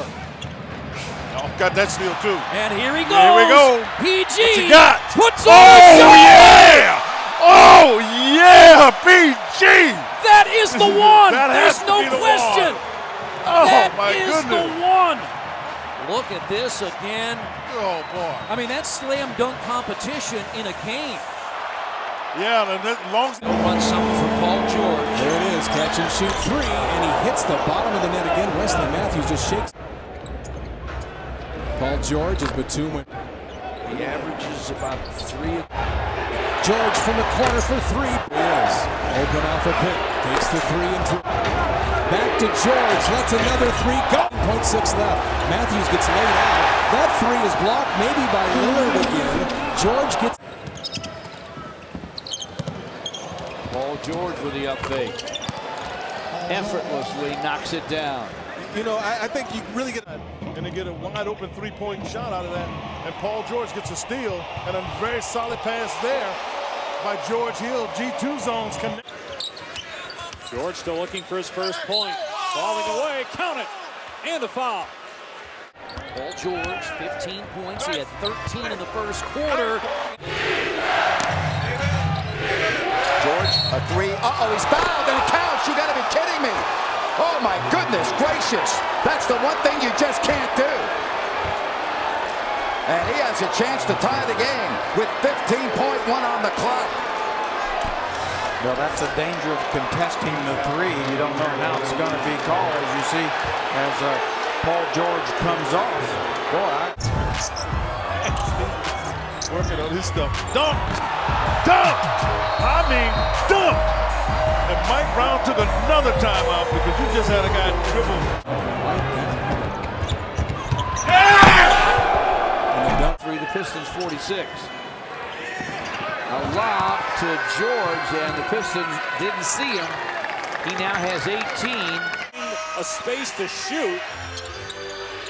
Oh, got that steal too. And here he goes. Here we go. PG what you got? Puts on yeah! Oh yeah, PG! That is the one. There's no the question. Oh that my is goodness. the one. Look at this again. Oh boy. I mean, that's slam dunk competition in a game. Yeah, and that long. They'll run something for Paul George. There it is, catch and shoot three, and he hits the bottom of the net again. Wesley Matthews just shakes. Paul George is Batum. He averages about 3. George from the corner for three. Yes, open off a pick, takes the three and back to George. Lets another three go. 0.6 left. Matthews gets laid out. That three is blocked, maybe by Lillard again. George gets. Paul George with the up fake. Effortlessly knocks it down. You know, I think you really get and to get a wide open three-point shot out of that. And Paul George gets a steal and a very solid pass there by George Hill. G2 zones connect. George still looking for his first point. Falling away, count it, and the foul. Paul George, 15 points. He had 13 in the first quarter. George, a three. Uh-oh, he's fouled and it counts. You gotta be kidding me. Oh my goodness gracious. That's the one thing you just can't do. And he has a chance to tie the game with 15.1 on the clock. Well, that's the danger of contesting the three. You don't know how it's going to be called, as you see, as Paul George comes off. Boy, working on his stuff. Dunk! Dunk! I mean, dunk! And Mike Brown took another timeout because you just had a guy dribble. Yeah! Three, the Pistons 46. A lob to George, and the Pistons didn't see him. He now has 18. A space to shoot.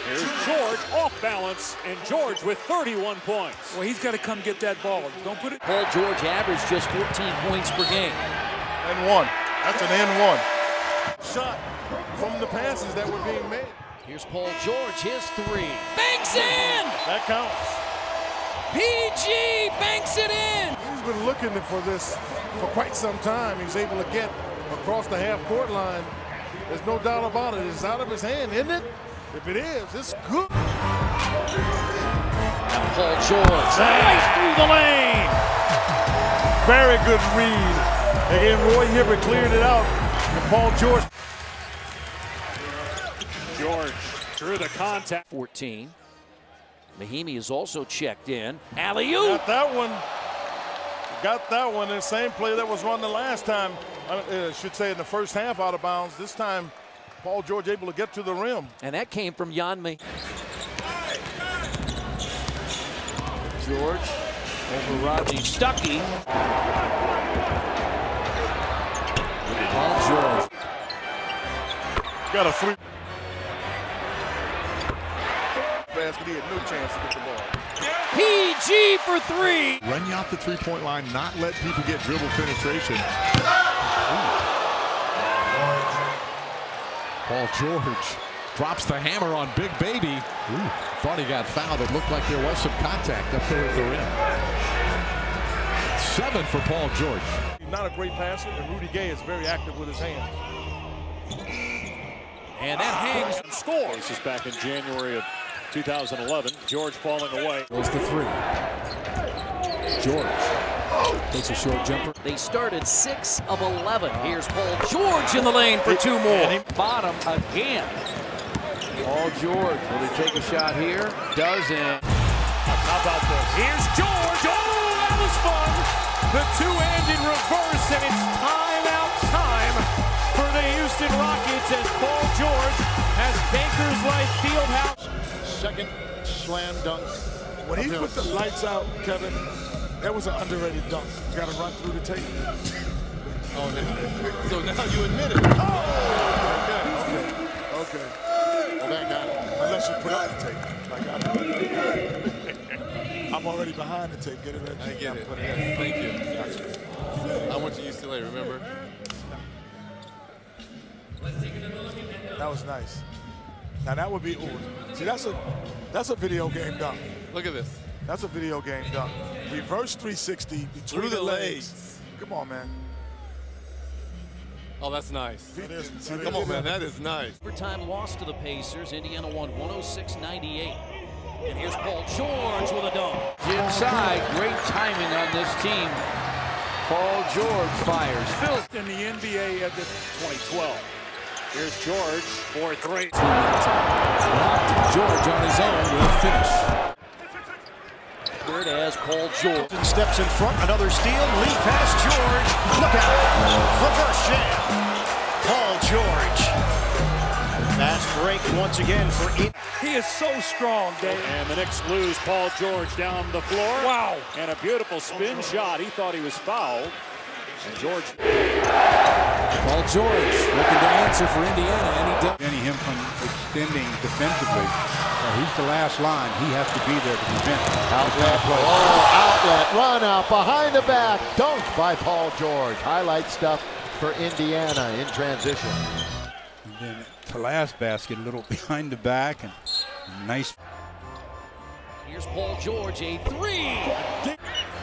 Here's George off balance, and George with 31 points. Well, he's got to come get that ball. Don't put it. Paul George averaged just 14 points per game. And one. That's an and one. Shot from the passes that were being made. Here's Paul George, his three. Banks in! That counts. PG banks it in! He's been looking for this for quite some time. He's able to get across the half-court line. There's no doubt about it. It's out of his hand, isn't it? If it is, it's good. Now Paul George. Right through the lane. Very good read. Again, Roy Hibbert cleared it out. And Paul George. George drew the contact. 14. Mahinmi is also checked in. Alley-oop. Got that one. Got that one. The same play that was run the last time. I should say in the first half out of bounds. This time, Paul George able to get to the rim. And that came from Yanmi. George over Raji Stuckey. Paul George. Got a three. Basket, he had no chance to get the ball. PG for three. Run you off the three-point line, not let people get dribble penetration. Paul George drops the hammer on Big Baby. Thought he got fouled. It looked like there was some contact up there at the rim. 7 for Paul George. He's not a great passer, and Rudy Gay is very active with his hands. And that hangs and scores. This is back in January of 2011. George falling away. Goes the three. George takes a short jumper. They started 6 of 11. Here's Paul George in the lane for 2 more. Bottom again. Paul George, will he take a shot here? Doesn't. How about this? Here's George. Oh, that was fun. The two-hand in reverse, and it's timeout time for the Houston Rockets as Paul George has Bankers Life Fieldhouse. Second slam dunk. When he put the lights out, Kevin, that was an underrated dunk. You got to run through the tape. Oh, so now you admit it. Oh! Okay. Well, that got it. Unless you put up the tape. I got it. I'm already behind the tape. Get it ready. I get it. Thank you. Gotcha. I went to UCLA, remember? That was nice. Now that would be, see, that's a video game dunk. Look at this. That's a video game dunk. Reverse 360 between the legs. Come on, man. Oh, that's nice. Come on, man. That is nice. Overtime loss to the Pacers. Indiana won 106-98. And here's Paul George with a dunk. Inside, great timing on this team. Paul George fires. Phil In the NBA at the 2012. Here's George, 4-3. George on his own will finish. Third as Paul George. Steps in front, another steal, lead pass, George. Look out, reverse jam. Paul George. Fast break once again for He is so strong, Dave. And the Knicks lose Paul George down the floor. Wow. And a beautiful spin shot. He thought he was fouled. And George. Paul George looking to answer for Indiana, and he does. Preventing him from extending defensively. He's the last line. He has to be there to prevent outlet. Outlet, run out behind the back. Dunk by Paul George. Highlight stuff for Indiana in transition. And then the last basket, a little behind the back, and nice. Here's Paul George, a three.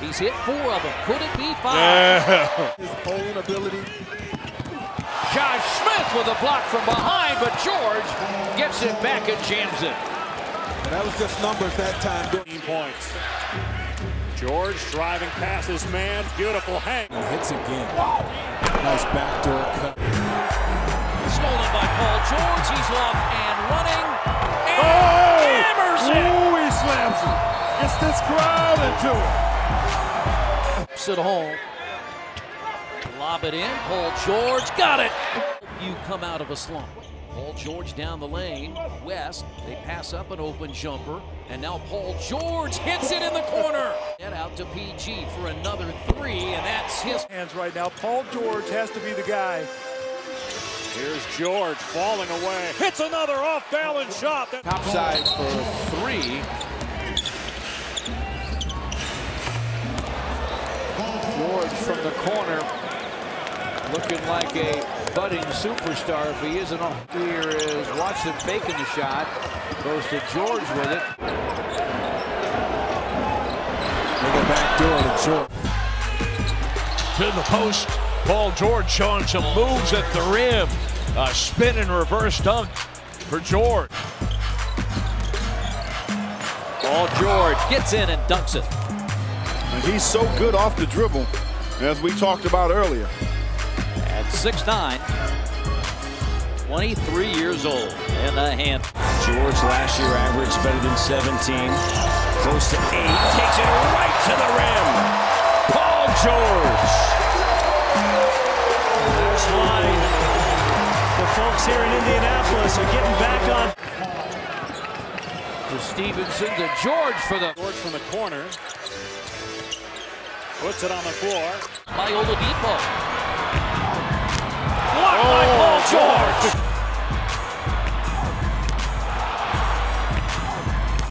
He's hit 4 of them. Could it be 5? Yeah. His own ability. Josh Smith with a block from behind, but George gets it back and jams it. That was just numbers that time. 15 points. George driving past his man. Beautiful hang. And hits again. Nice backdoor cut. Stolen by Paul George. He's off and running. And hammers it. Ooh, he slams it. Gets this crowd into it. Sit home. Lob it in. Paul George got it. You come out of a slump. Paul George down the lane. West. They pass up an open jumper. And now Paul George hits it in the corner. Get out to PG for another 3, and that's his Hands right now. Paul George has to be the guy. Here's George falling away. Hits another off-balance shot. Topside for 3. George from the corner, looking like a budding superstar if he isn't. Here is Watson faking the shot. Goes to George with it. They go back door to George. To the post. Paul George showing some moves at the rim. A spin and reverse dunk for George. Paul George gets in and dunks it. And he's so good off the dribble, as we talked about earlier. At 6'9", 23 years old, and a hand. George last year averaged better than 17. Goes to 8. Takes it right to the rim. Paul George. That's why the folks here in Indianapolis are getting back on. To Stevenson, to George for the... George from the corner. Puts it on the floor. By Oladipo. Blocked by Paul George.